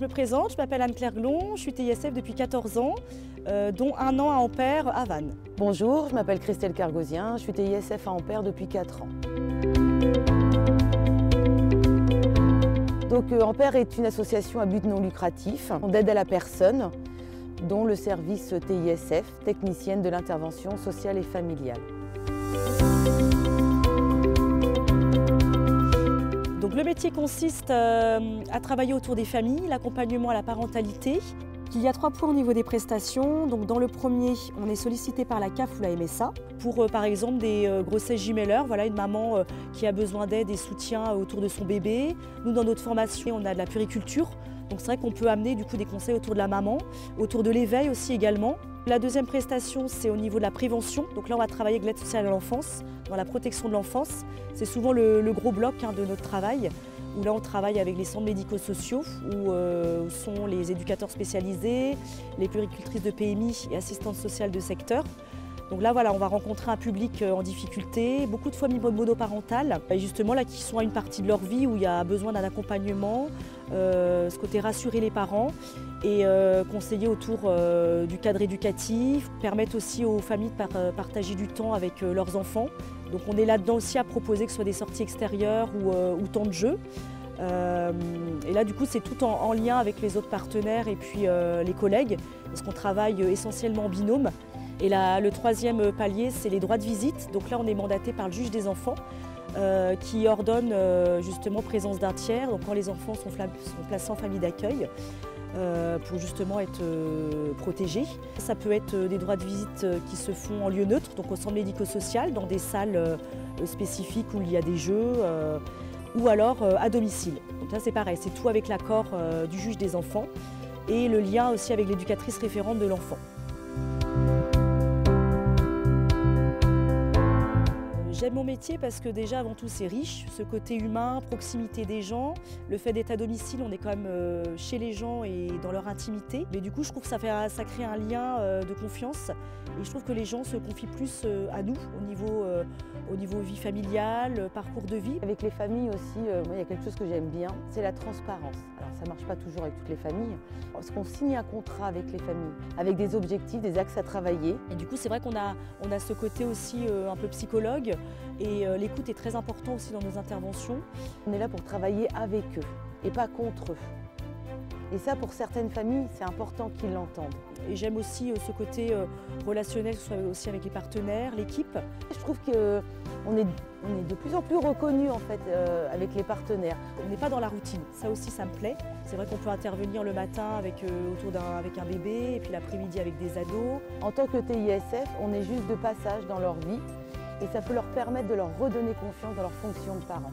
me présente, je m'appelle Anne-Claire Glon, je suis TISF depuis 14 ans, dont 1 an à Ampère à Vannes. Bonjour, je m'appelle Christelle Cargosien, je suis TISF à Ampère depuis 4 ans. Donc Ampère est une association à but non lucratif d'aide à la personne, dont le service TISF, technicienne de l'intervention sociale et familiale. Donc le métier consiste à travailler autour des familles, l'accompagnement à la parentalité. Il y a 3 points au niveau des prestations. Donc dans le premier, on est sollicité par la CAF ou la MSA pour par exemple des grossesses jumellaires, voilà, une maman qui a besoin d'aide et soutien autour de son bébé. Nous, dans notre formation, on a de la puériculture. Donc c'est vrai qu'on peut amener du coup des conseils autour de la maman, autour de l'éveil aussi également. La deuxième prestation, c'est au niveau de la prévention. Donc là, on va travailler avec l'aide sociale à l'enfance, dans la protection de l'enfance. C'est souvent le gros bloc de notre travail, où là, on travaille avec les centres médico-sociaux, où sont les éducateurs spécialisés, les puéricultrices de PMI et assistantes sociales de secteur. Donc là, voilà, on va rencontrer un public en difficulté, beaucoup de familles monoparentales, et justement là qui sont à une partie de leur vie où il y a besoin d'un accompagnement, ce côté rassurer les parents et conseiller autour du cadre éducatif, permettre aussi aux familles de partager du temps avec leurs enfants. Donc on est là-dedans aussi à proposer que ce soit des sorties extérieures ou temps de jeu. Et là du coup c'est tout en lien avec les autres partenaires et puis les collègues, parce qu'on travaille essentiellement en binôme. Et là, le troisième palier, c'est les droits de visite. Donc là, on est mandaté par le juge des enfants qui ordonne justement présence d'un tiers, donc quand les enfants sont placés en famille d'accueil, pour justement être protégés. Ça peut être des droits de visite qui se font en lieu neutre, donc au centre médico-social, dans des salles spécifiques où il y a des jeux, ou alors à domicile. Donc là, c'est pareil, c'est tout avec l'accord du juge des enfants et le lien aussi avec l'éducatrice référente de l'enfant. J'aime mon métier parce que déjà avant tout c'est riche, ce côté humain, proximité des gens, le fait d'être à domicile, on est quand même chez les gens et dans leur intimité. Mais du coup je trouve que ça crée un lien de confiance et je trouve que les gens se confient plus à nous au niveau vie familiale, parcours de vie. Avec les familles aussi, moi, il y a quelque chose que j'aime bien, c'est la transparence. Alors ça ne marche pas toujours avec toutes les familles, parce qu'on signe un contrat avec les familles, avec des objectifs, des axes à travailler. Et du coup c'est vrai qu'on a ce côté aussi un peu psychologue. Et l'écoute est très importante aussi dans nos interventions. On est là pour travailler avec eux et pas contre eux. Et ça, pour certaines familles, c'est important qu'ils l'entendent. Et j'aime aussi ce côté relationnel, que ce soit aussi avec les partenaires, l'équipe. Je trouve qu'on est de plus en plus reconnus en fait, avec les partenaires. On n'est pas dans la routine, ça aussi ça me plaît. C'est vrai qu'on peut intervenir le matin avec un bébé et puis l'après-midi avec des ados. En tant que TISF, on est juste de passage dans leur vie. Et ça peut leur permettre de leur redonner confiance dans leur fonction de parents.